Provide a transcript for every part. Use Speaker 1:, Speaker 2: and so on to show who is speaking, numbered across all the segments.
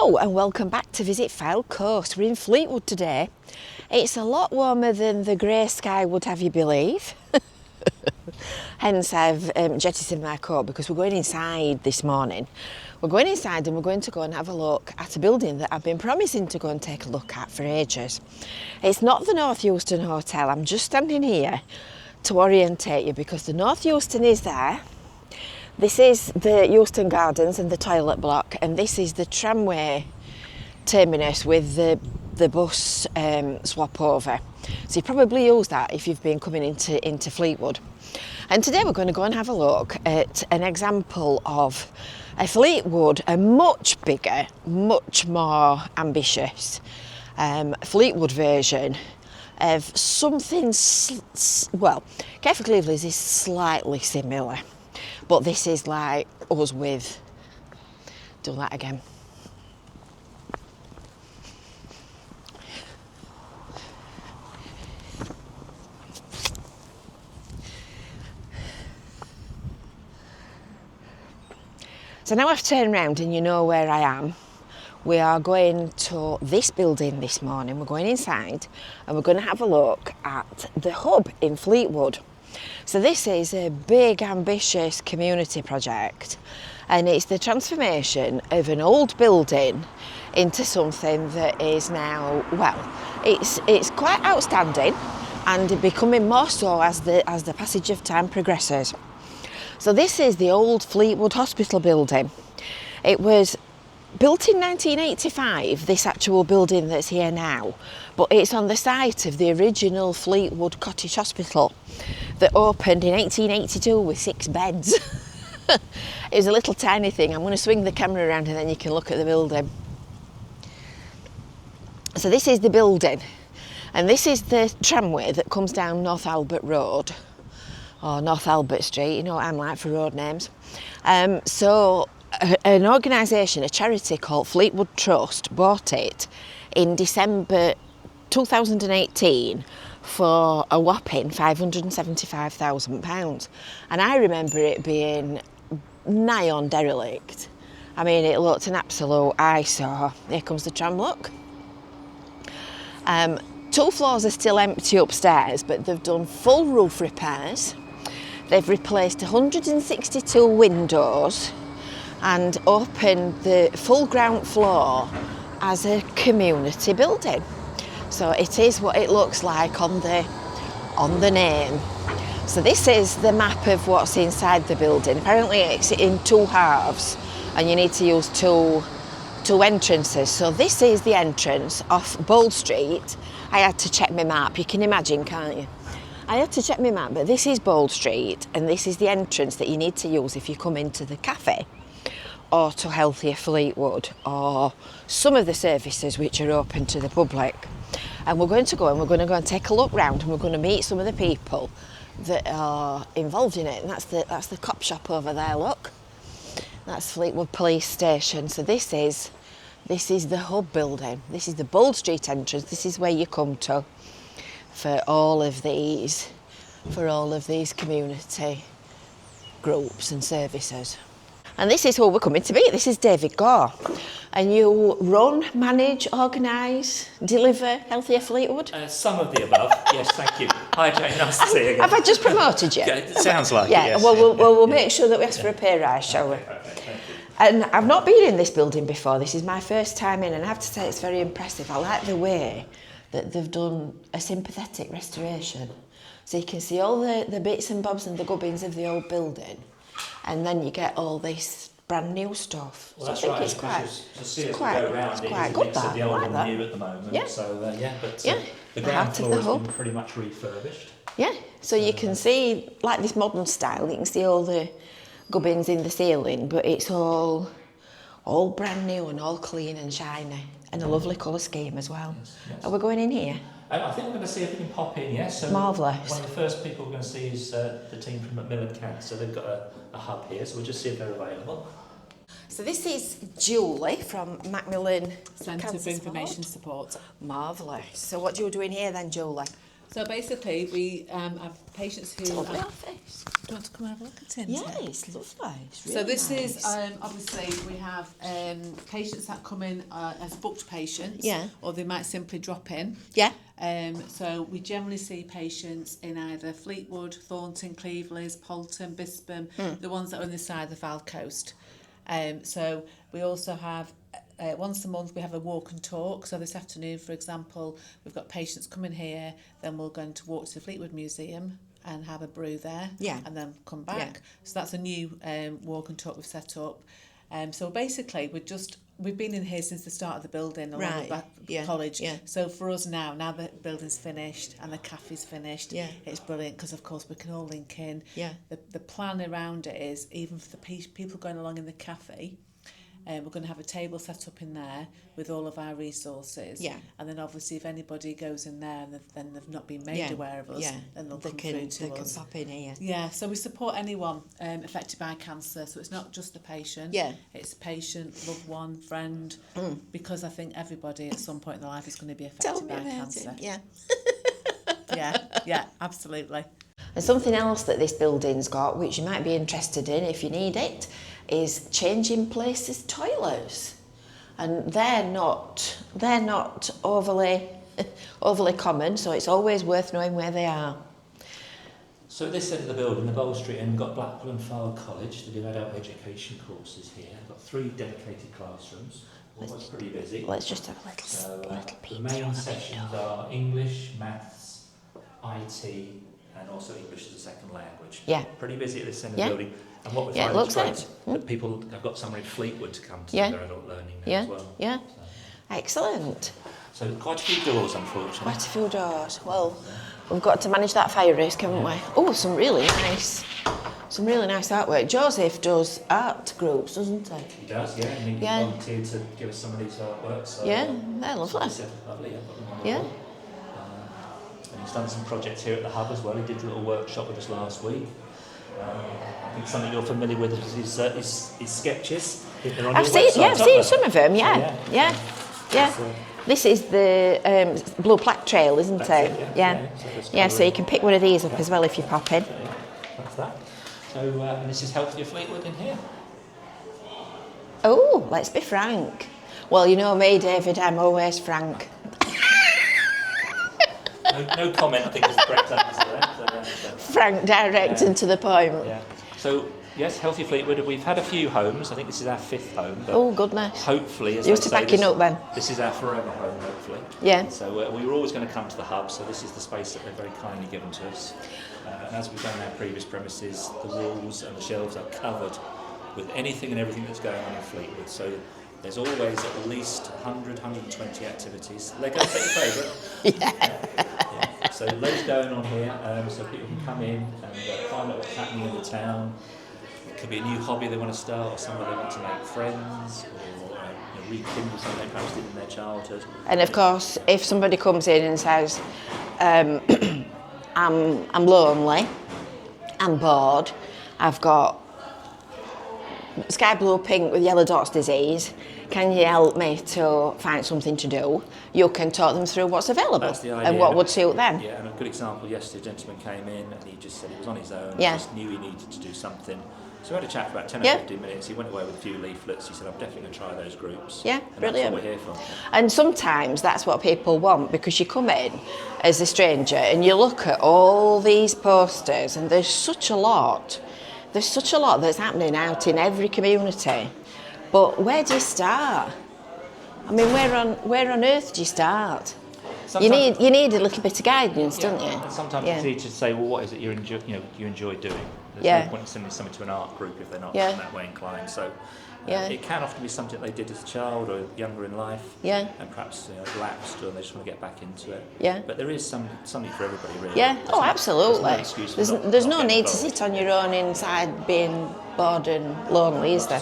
Speaker 1: Hello and welcome back to Visit Fylde Coast. We're in Fleetwood today. It's a lot warmer than the grey sky would have you believe. Hence I've jettisoned my coat because we're going inside this morning. We're going inside and we're going to go and have a look at a building that I've been promising to go and take a look at for ages. It's not the North Euston Hotel. I'm just standing here to orientate you because the North Euston is there. This is the Euston Gardens and the toilet block, and this is the tramway terminus with the bus swap over. So you probably use that if you've been coming into Fleetwood. And today we're going to go and have a look at an example of a Fleetwood, a much bigger, much more ambitious Fleetwood version of something, well, Careful Cleveland's is slightly similar. But this is like us with, do that again. So now I've turned around and you know where I am. We are going to this building this morning. We're going inside and we're going to have a look at the hub in Fleetwood. So this is a big, ambitious community project, and it's the transformation of an old building into something that is now, well, it's quite outstanding and becoming more so as the passage of time progresses. So this is the old Fleetwood Hospital building. It was built in 1985, this actual building that's here now, but it's on the site of the original Fleetwood Cottage Hospital that opened in 1882 with 6 beds. It was a little tiny thing. I'm going to swing the camera around and then you can look at the building. So this is the building, and this is the tramway that comes down North Albert Road, or North Albert Street, you know what I'm like for road names. So an organisation, a charity called Fleetwood Trust, bought it in December 2018 for a whopping £575,000. And I remember it being nigh on derelict. I mean, it looked an absolute eyesore. Here comes the tram, look. 2 floors are still empty upstairs, but they've done full roof repairs. They've replaced 162 windows and opened the full ground floor as a community building. So it is what it looks like on the name. So this is the map of what's inside the building. Apparently it's in 2 halves and you need to use two entrances. So this is the entrance off Bold Street. I had to check my map, you can imagine, can't you? I had to check my map, but this is Bold Street and this is the entrance that you need to use if you come into the cafe or to Healthier Fleetwood or some of the services which are open to the public. And we're going to go and take a look round, and we're going to meet some of the people that are involved in it. And that's the cop shop over there, look. That's Fleetwood Police Station. So this is the hub building. This is the Bold Street entrance. This is where you come to for all of these community groups and services. And this is who we're coming to meet. This is David Gore. And you run, manage, organise, deliver Healthier Fleetwood?
Speaker 2: Some of the above, yes, thank you. Hi Jane, nice to see you again.
Speaker 1: Have I just promoted you?
Speaker 2: Yeah, it sounds like
Speaker 1: yeah,
Speaker 2: it, yes.
Speaker 1: Well, we'll make sure that we ask for a pay rise, shall we?
Speaker 2: Perfect, thank you.
Speaker 1: And I've not been in this building before. This is my first time in, and I have to say it's very impressive. I like the way that they've done a sympathetic restoration. So you can see all the bits and bobs and the gubbins of the old building, and then you get all this brand new stuff.
Speaker 2: Well,
Speaker 1: so
Speaker 2: that's
Speaker 1: I think
Speaker 2: right.
Speaker 1: it's quite,
Speaker 2: To see
Speaker 1: it's
Speaker 2: as we go around,
Speaker 1: it's
Speaker 2: it
Speaker 1: quite
Speaker 2: is a
Speaker 1: good,
Speaker 2: mix of the
Speaker 1: that. I
Speaker 2: old
Speaker 1: like
Speaker 2: and
Speaker 1: that.
Speaker 2: the new at the moment.
Speaker 1: Yeah.
Speaker 2: So but
Speaker 1: Yeah.
Speaker 2: the
Speaker 1: The
Speaker 2: ground
Speaker 1: heart of
Speaker 2: floor
Speaker 1: the
Speaker 2: has
Speaker 1: hub.
Speaker 2: been pretty much refurbished.
Speaker 1: Yeah, so you can see, like this modern style, you can see all the gubbins in the ceiling, but it's all brand new and all clean and shiny, and a lovely colour scheme as well.
Speaker 2: Yes.
Speaker 1: Are we going in here?
Speaker 2: I think we're going to see if we can pop in, yes. So
Speaker 1: Marvellous.
Speaker 2: One of the first people we're going to see is the team from Macmillan Cancer. They've got a hub here, so we'll just see if they're available.
Speaker 1: So this is Julie from Macmillan
Speaker 3: Centre
Speaker 1: Cancer
Speaker 3: for Information Support.
Speaker 1: Marvellous. So what are you doing here then, Julie?
Speaker 3: So basically, we have patients who...
Speaker 1: It's a lovely office.
Speaker 3: Do you want to come and have a look at it?
Speaker 1: Yeah, it's lovely. It's really
Speaker 3: So this
Speaker 1: nice.
Speaker 3: is, obviously, we have patients that come in as booked patients.
Speaker 1: Yeah.
Speaker 3: Or they might simply drop in.
Speaker 1: Yeah.
Speaker 3: So we generally see patients in either Fleetwood, Thornton, Cleveland, Polton, Bispam, the ones that are on this side of the Fylde coast. So we also have, once a month, we have a walk and talk. So this afternoon, for example, we've got patients coming here, then we're going to walk to the Fleetwood Museum and have a brew there, and then come back.
Speaker 1: Yeah.
Speaker 3: So that's a new walk and talk we've set up. So basically, we've been in here since the start of the building, along with college. Yeah. So for us now the building's finished and the cafe's finished, it's brilliant because of course we can all link in. Yeah. The plan around it is, even for the people going along in the cafe, we're going to have a table set up in there with all of our resources. Yeah. And then obviously if anybody goes in there and then they've not been made aware of us, then they'll come through to us. They can pop in here. Yeah, so we support anyone affected by cancer. So it's not just the patient. Yeah. It's patient, loved one, friend, because I think everybody at some point in their life is going to be affected by cancer. Yeah. Yeah, absolutely.
Speaker 1: And something else that this building's got, which you might be interested in if you need it, is changing places toilets, and they're not overly common, so it's always worth knowing where they are.
Speaker 2: So at this end of the building, the Bowl Street end, we've got Blackpool and Fylde College. They do adult education courses here. We've got 3 dedicated classrooms. Always pretty busy.
Speaker 1: Let's just have a little peek.
Speaker 2: The main sessions are English, maths, IT, and also English as a second language. Yeah. Pretty busy at this end of the building. And what we find is great that people have got somewhere in Fleetwood to come to do their adult learning now as well. Yeah. So.
Speaker 1: Excellent.
Speaker 2: So quite a few doors, unfortunately.
Speaker 1: Quite a few doors. Well, we've got to manage that fire risk, haven't we? Oh, some really nice artwork. Joseph does art groups, doesn't he?
Speaker 2: He does, yeah. And he volunteered to give us some of these artworks. So,
Speaker 1: they're lovely.
Speaker 2: So lovely, yeah. And he's done some projects here at the Hub as well. He did a little workshop with us last week. I think something you're familiar with is sketches.
Speaker 1: I've seen some of them. Yeah. This is the Blue Plaque Trail, isn't it? Yeah. So you can pick one of these up as well if you pop in.
Speaker 2: That's that. So and this is Healthier Fleetwood in here.
Speaker 1: Oh, let's be frank. Well, you know me, David. I'm always frank.
Speaker 2: No comment, I think, is the correct answer there.
Speaker 1: Frank, direct and to the point.
Speaker 2: Yeah. So, yes, Healthy Fleetwood, we've had a few homes. I think this is our 5th home. But
Speaker 1: oh, goodness.
Speaker 2: Hopefully, as
Speaker 1: you're backing up then.
Speaker 2: This is our forever home, hopefully.
Speaker 1: Yeah.
Speaker 2: So we were always going to come to the Hub, so this is the space that they've very kindly given to us. And as we've done in our previous premises, the walls and the shelves are covered with anything and everything that's going on in Fleetwood. So there's always at least 100, 120 activities. Lego, take your favourite. Yeah. So loads going on here, so people can come in and find out what's happening in the town. It could be a new hobby they want to start, or somewhere they want to make friends, or rekindle something they perhaps did in their childhood.
Speaker 1: And of course, if somebody comes in and says, I'm lonely, I'm bored, I've got sky blue pink with yellow dots disease, can you help me to find something to do? You can talk them through what's available.
Speaker 2: That's the idea.
Speaker 1: And what would suit them.
Speaker 2: Yeah, and a good example, yesterday a gentleman came in and he just said he was on his own, just knew he needed to do something. So we had a chat for about 10 or 15 minutes. He went away with a few leaflets. He said, I'm definitely going to try those groups.
Speaker 1: Yeah,
Speaker 2: and
Speaker 1: brilliant.
Speaker 2: That's what we're here for.
Speaker 1: And sometimes that's what people want, because you come in as a stranger and you look at all these posters and there's such a lot. There's such a lot that's happening out in every community. But where do you start? I mean, where on earth do you start? Sometimes, you need a little bit of guidance, don't you?
Speaker 2: And sometimes it's easy to say, well, what is it you enjoy doing? There's no point in sending somebody to an art group if they're not that way inclined. So it can often be something they did as a child or younger in life, and perhaps lapsed, or they just want to get back into it. Yeah. But there is something for everybody, really.
Speaker 1: Yeah. Absolutely. There's no need to sit on your own inside being bored and lonely, is there?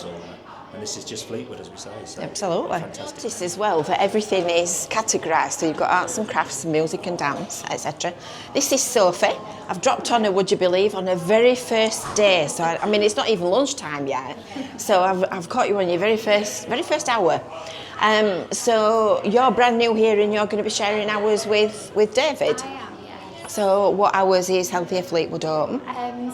Speaker 2: And this is just Fleetwood, as we say. So
Speaker 1: absolutely.
Speaker 2: Fantastic.
Speaker 1: Notice as well that everything is categorised. So you've got arts and crafts, music and dance, etc. This is Sophie. I've dropped on her, would you believe, on her very first day. So I mean, it's not even lunchtime yet. So I've caught you on your very first hour. So you're brand new here, and you're going to be sharing hours with David.
Speaker 4: I am, yes.
Speaker 1: So what hours is Healthier Fleetwood open?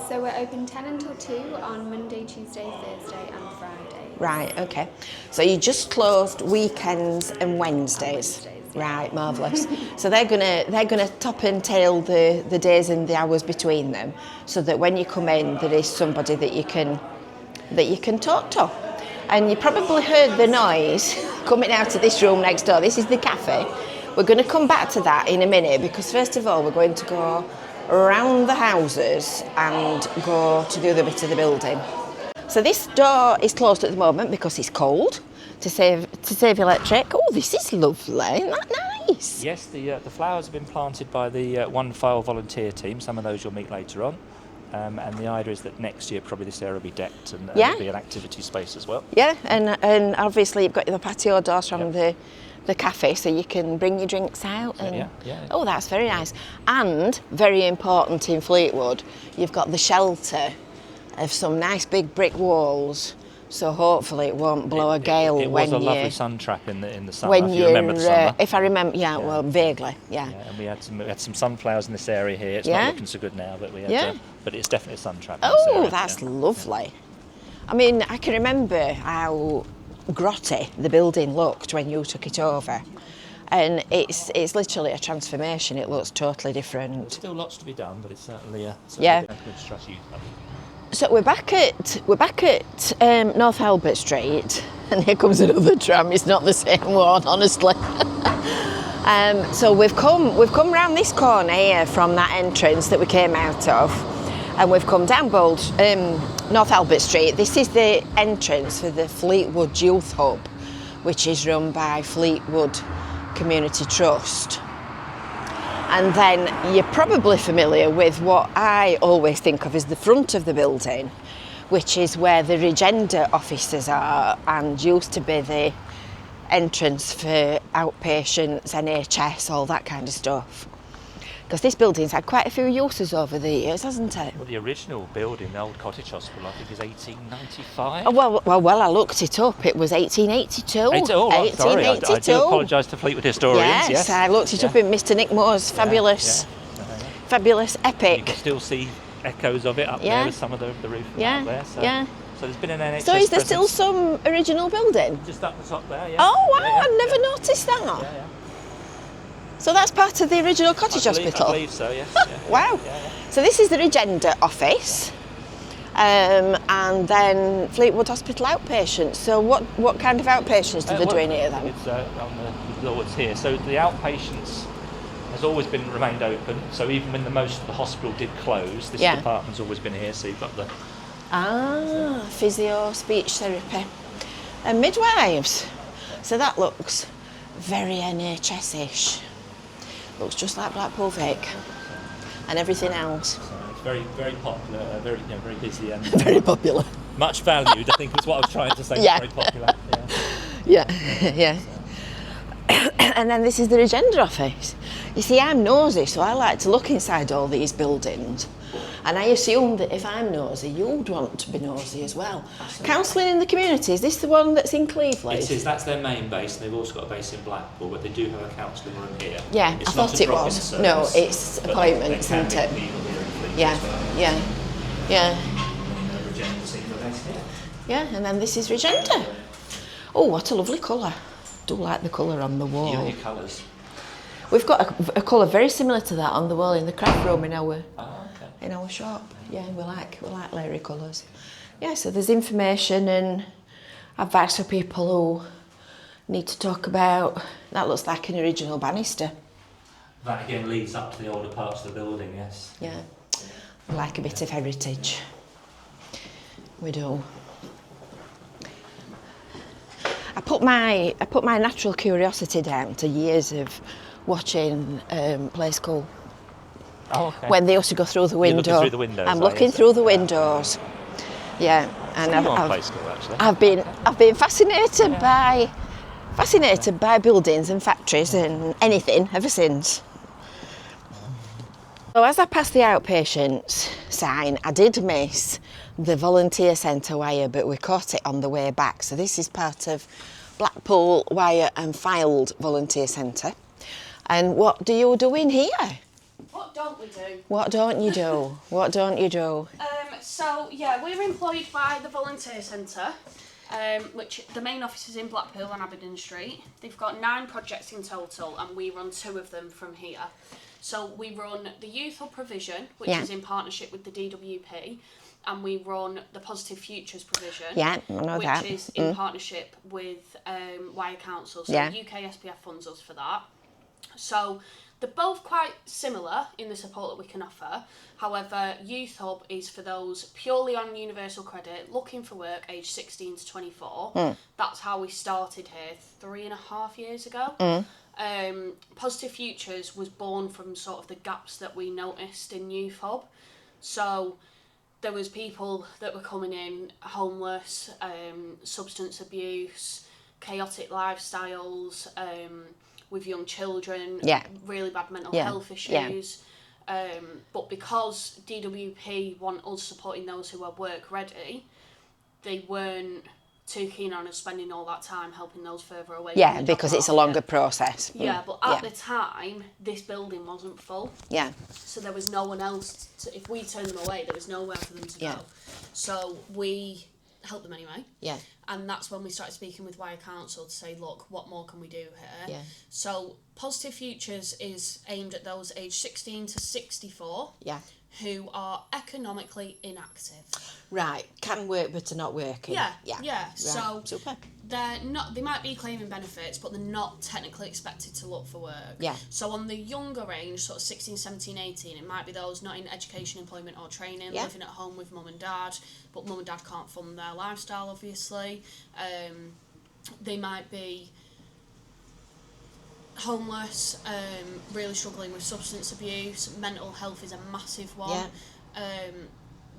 Speaker 4: So we're open 10 until 2 on Monday, Tuesday, Thursday and Friday.
Speaker 1: Right, okay. So you just closed weekends and Wednesdays. Right, marvellous. So they're gonna top and tail the days and the hours between them, so that when you come in, there is somebody that you can talk to. And you probably heard the noise coming out of this room next door. This is the cafe. We're going to come back to that in a minute, because first of all we're going to go around the houses and go to the other bit of the building. So this door is closed at the moment because it's cold, to save electric. Oh, this is lovely. Isn't that nice?
Speaker 2: Yes, the flowers have been planted by the One Fylde volunteer team. Some of those you'll meet later on. And the idea is that next year probably this area will be decked and there'll be an activity space as well.
Speaker 1: Yeah, and obviously you've got the patio doors from the cafe, so you can bring your drinks out. And oh, that's very nice. And very important in Fleetwood, you've got the shelter of some nice big brick walls. So hopefully it won't blow a gale
Speaker 2: it
Speaker 1: when
Speaker 2: was a
Speaker 1: you...
Speaker 2: lovely sun trap in the summer, if you remember the summer.
Speaker 1: If I remember, well, vaguely, yeah.
Speaker 2: And we had some sunflowers in this area here. It's not looking so good now, but we had but it's definitely a sun trap in this area.
Speaker 1: That's lovely. I mean, I can remember how grotty the building looked when you took it over. And it's literally a transformation. It looks totally different.
Speaker 2: There's still lots to be done, but it's certainly a good strategy.
Speaker 1: So we're back at North Albert Street, and here comes another tram. It's not the same one, honestly. So we've come round this corner here from that entrance that we came out of, and we've come down North Albert Street. This is the entrance for the Fleetwood Youth Hub, which is run by Fleetwood Community Trust. And then you're probably familiar with what I always think of as the front of the building, which is where the Regenda offices are and used to be the entrance for outpatients, NHS, all that kind of stuff. Because this building's had quite a few uses over the years, hasn't it?
Speaker 2: Well, the original building, the old cottage hospital, I think is 1895.
Speaker 1: Oh, well, I looked it up. It was 1882.
Speaker 2: 1882. I do apologise to Fleetwood historians.
Speaker 1: Yes, I looked it up in Mr. Nick Moore's fabulous epic.
Speaker 2: You can still see echoes of it up there with some of the roof out there. So there's been an NHS
Speaker 1: So is there
Speaker 2: presence.
Speaker 1: still some original building?
Speaker 2: Just up the top there,
Speaker 1: Oh, wow, I've never noticed that.
Speaker 2: Yeah.
Speaker 1: So that's part of the original cottage hospital?
Speaker 2: I believe so, yes.
Speaker 1: Wow. So this is the Regenda office, and then Fleetwood Hospital outpatients. So what kind of outpatients do they do in here then?
Speaker 2: It's on the door that's here. So the outpatients has always remained open. So even when most of the hospital did close, this department's always been here. So you've got the...
Speaker 1: physio, speech therapy, and midwives. So that looks very NHS-ish. Looks just like Blackpool Vic and everything else.
Speaker 2: So it's very, very popular, very busy and
Speaker 1: very popular.
Speaker 2: Much valued, I think is what I was trying to say. Very popular.
Speaker 1: Yeah. And then this is the Regenda office. You see, I'm nosy, so I like to look inside all these buildings. And I assume that if I'm nosy, you'd want to be nosy as well. Counselling in the community, is this the one that's in Cleveland?
Speaker 2: It is, that's their main base, and they've also got a base in Blackpool, but they do have a counselling room here.
Speaker 1: Yeah,
Speaker 2: it's
Speaker 1: I thought it was.
Speaker 2: service,
Speaker 1: No, it's appointments, isn't it? Yeah. Yeah, and then this is Regenda. Oh, what a lovely colour. Do like the colour on the wall.
Speaker 2: You like your colours?
Speaker 1: We've got a colour very similar to that on the wall in the craft room in our shop. Yeah, we like leery colours. Yeah, so there's information and advice for people who need to talk about. That looks like an original banister.
Speaker 2: That again leads up to the older parts of the building, yes.
Speaker 1: Yeah, we like a bit of heritage. We do. I put my natural curiosity down to years of watching Play School.
Speaker 2: Oh, okay.
Speaker 1: When they used to go through the window.
Speaker 2: You're looking through the windows.
Speaker 1: I'm looking through the windows. Yeah, and
Speaker 2: Play School, actually.
Speaker 1: I've been fascinated by buildings and factories and anything ever since. So as I passed the outpatients sign, I did miss the volunteer centre wire, but we caught it on the way back. So this is part of Blackpool Wire and Fylde Volunteer Centre. And what do you do in here?
Speaker 4: What dog
Speaker 5: don't we do?
Speaker 1: What don't you do? What don't you do?
Speaker 5: So, yeah, we're employed by the Volunteer Centre, which the main office is in Blackpool on Aberdeen Street. They've got 9 projects in total, and we run 2 of them from here. So we run the Youth Hub provision, which is in partnership with the DWP, and we run the Positive Futures provision, which is in partnership with Wire Council. So UK SPF funds us for that. So they're both quite similar in the support that we can offer. However, Youth Hub is for those purely on universal credit, looking for work, aged 16 to 24. That's how we started here 3.5 years ago. Positive Futures was born from sort of the gaps that we noticed in Youth Hub. So there was people that were coming in homeless, substance abuse, chaotic lifestyles, with young children, really bad mental health issues. But because DWP want us supporting those who are work ready, they weren't too keen on us spending all that time helping those further away.
Speaker 1: Yeah, because it's a longer process.
Speaker 5: Yeah, but at the time, this building wasn't full. Yeah. So there was no one else if we turned them away, there was nowhere for them to go. So we helped them anyway. Yeah. And that's when we started speaking with Wire Council to say, look, what more can we do here? Yeah. So Positive Futures is aimed at those aged 16 to 64. Yeah. Who are economically inactive.
Speaker 1: Right, can work but are not working.
Speaker 5: Yeah.
Speaker 1: Right.
Speaker 5: So
Speaker 1: super.
Speaker 5: They might be claiming benefits, but they're not technically expected to look for work. Yeah. So on the younger range, sort of 16, 17, 18, it might be those not in education, employment or training, living at home with mum and dad, but mum and dad can't fund their lifestyle, obviously. They might be homeless, really struggling with substance abuse. Mental health is a massive one.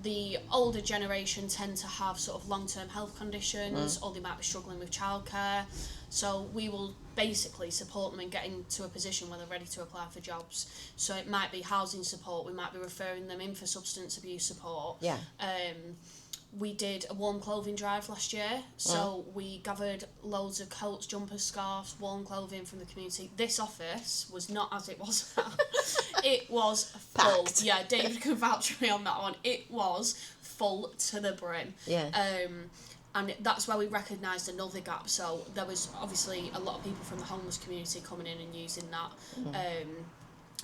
Speaker 5: The older generation tend to have sort of long-term health conditions, or they might be struggling with childcare. So we will basically support them in getting to a position where they're ready to apply for jobs. So it might be housing support, we might be referring them in for substance abuse support. Yeah. We did a warm clothing drive last year, so we gathered loads of coats, jumpers, scarves, warm clothing from the community. This office was not as it was now. It was full. Packed. Yeah, David can vouch for me on that one. It was full to the brim. Yeah. And that's where we recognised another gap. So there was obviously a lot of people from the homeless community coming in and using that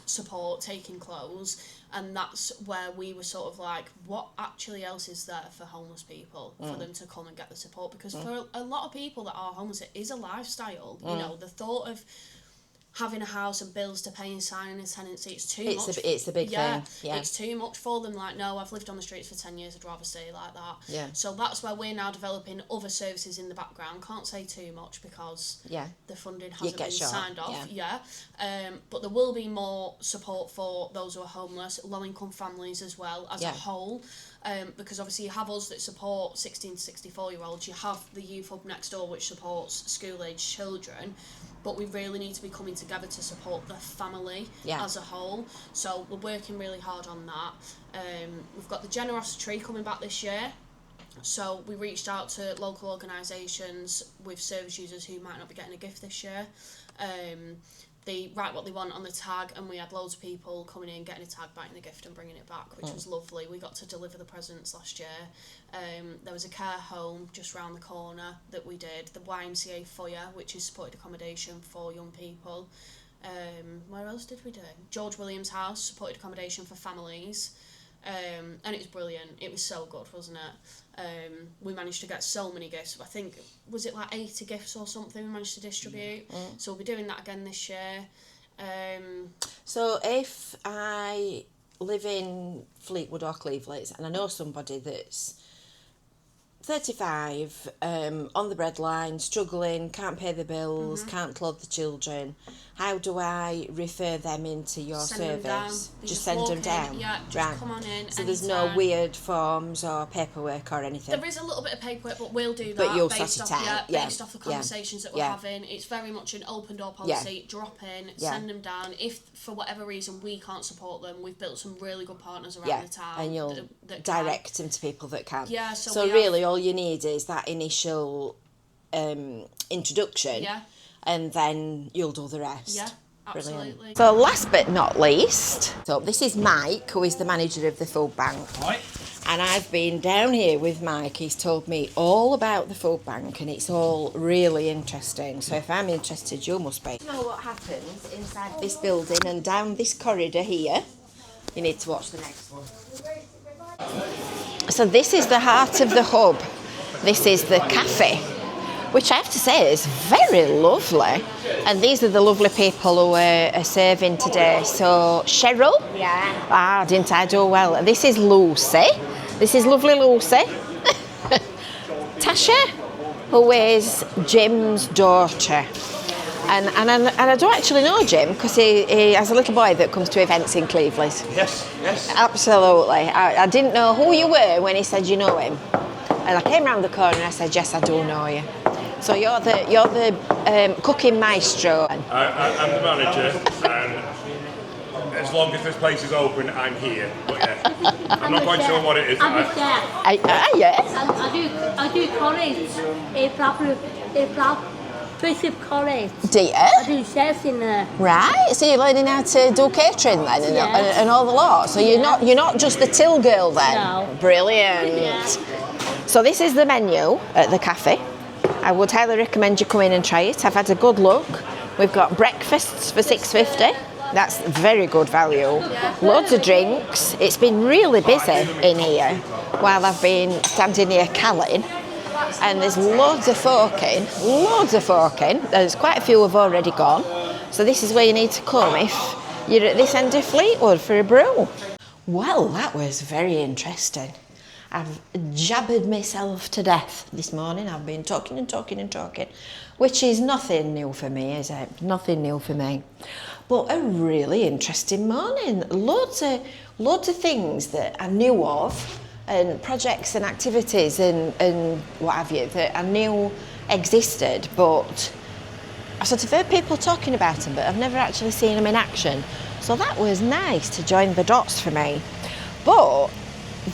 Speaker 5: support, taking clothes, and that's where we were sort of like, what actually else is there for homeless people for them to come and get the support? Because for a lot of people that are homeless, it is a lifestyle. You know, the thought of having a house and bills to pay and signing a tenancy, it's too much. It's a big thing. Yeah. It's too much for them. Like, no, I've lived on the streets for 10 years, I'd rather stay like that. Yeah. So that's where we're now developing other services in the background. Can't say too much because the funding hasn't been signed off. Yeah. But there will be more support for those who are homeless, low-income families as well as a whole. Because obviously you have us that support 16 to 64-year-olds, you have the Youth Hub next door which supports school-aged children, but we really need to be coming together to support the family as a whole. So we're working really hard on that. We've got the Generosity Tree coming back this year. So we reached out to local organisations with service users who might not be getting a gift this year. They write what they want on the tag, and we had loads of people coming in, getting a tag, biting the gift and bringing it back, which was lovely. We got to deliver the presents last year. There was a care home just round the corner that we did, the YMCA Foyer, which is supported accommodation for young people. Where else did we do? George Williams House, supported accommodation for families. And it was brilliant. It was so good, wasn't it? We managed to get so many gifts. I think, was it like 80 gifts or something we managed to distribute? So we'll be doing that again this year.
Speaker 1: So if I live in Fleetwood or Cleveland and I know somebody that's 35, on the breadline, struggling, can't pay the bills, can't clothe the children, how do I refer them into your service? Just send them down?
Speaker 5: Yeah, just come on in.
Speaker 1: So there's no weird forms or paperwork or anything?
Speaker 5: There is a little bit of paperwork, but we'll do that. But you'll based off the conversations that we're having. It's very much an open door policy. Drop in, send them down. If for whatever reason we can't support them, we've built some really good partners around the town.
Speaker 1: And you'll that direct them to people that can.
Speaker 5: Yeah,
Speaker 1: so really all you need is that initial introduction. Yeah. And then you'll do the rest.
Speaker 5: Absolutely.
Speaker 1: Brilliant. So last but not least, so this is Mike, who is the manager of the food bank.
Speaker 2: Right.
Speaker 1: And I've been down here with Mike. He's told me all about the food bank and it's all really interesting. So if I'm interested, you must be. You know what happens inside this building and down this corridor here? You need to watch the next one. So this is the heart of the hub. This is the cafe, which I have to say is very lovely. And these are the lovely people who are serving today. So Cheryl. Yeah. Didn't I do well? This is Lucy. This is lovely Lucy. Tasha, who is Jim's daughter. And I don't actually know Jim because he has a little boy that comes to events in Cleveland.
Speaker 6: Yes.
Speaker 1: Absolutely. I didn't know who you were when he said you know him. And I came round the corner and I said, yes, I do know you. So you're the cooking maestro.
Speaker 6: I'm the manager, and as long as this place is open, I'm here. But yeah, I'm not quite sure what it is.
Speaker 7: I'm a chef.
Speaker 1: Yes.
Speaker 7: I do college, Bishop College.
Speaker 1: Do you?
Speaker 7: I do chefs in there.
Speaker 1: Right. So you're learning how to do catering then, and all the lot. So you're not just the till girl then.
Speaker 7: No.
Speaker 1: Brilliant.
Speaker 7: Yeah.
Speaker 1: So this is the menu at the cafe. I would highly recommend you come in and try it. I've had a good look. We've got breakfasts for $6.50. That's very good value. Loads of drinks. It's been really busy in here while I've been standing here calling. And there's loads of folk in. There's quite a few have already gone. So this is where you need to come if you're at this end of Fleetwood for a brew. Well, that was very interesting. I've jabbered myself to death this morning. I've been talking, which is nothing new for me, is it? Nothing new for me. But a really interesting morning. Loads of things that I knew of, and projects and activities and what have you that I knew existed, but I sort of heard people talking about them, but I've never actually seen them in action. So that was nice to join the dots for me. But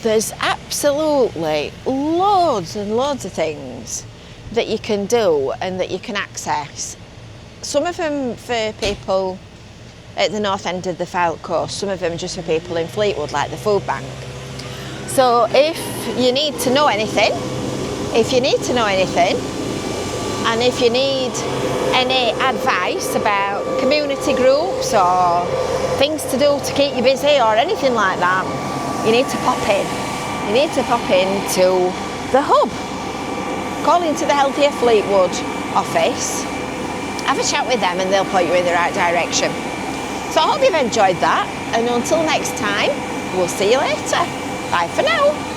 Speaker 1: there's absolutely loads and loads of things that you can do and that you can access. Some of them for people at the north end of the Fylde coast, some of them just for people in Fleetwood, like the food bank. So if you need to know anything, and if you need any advice about community groups or things to do to keep you busy or anything like that, you need to pop in. You need to pop into the hub. Call into the Healthier Fleetwood office, have a chat with them and they'll point you in the right direction. So I hope you've enjoyed that, and until next time, we'll see you later. Bye for now.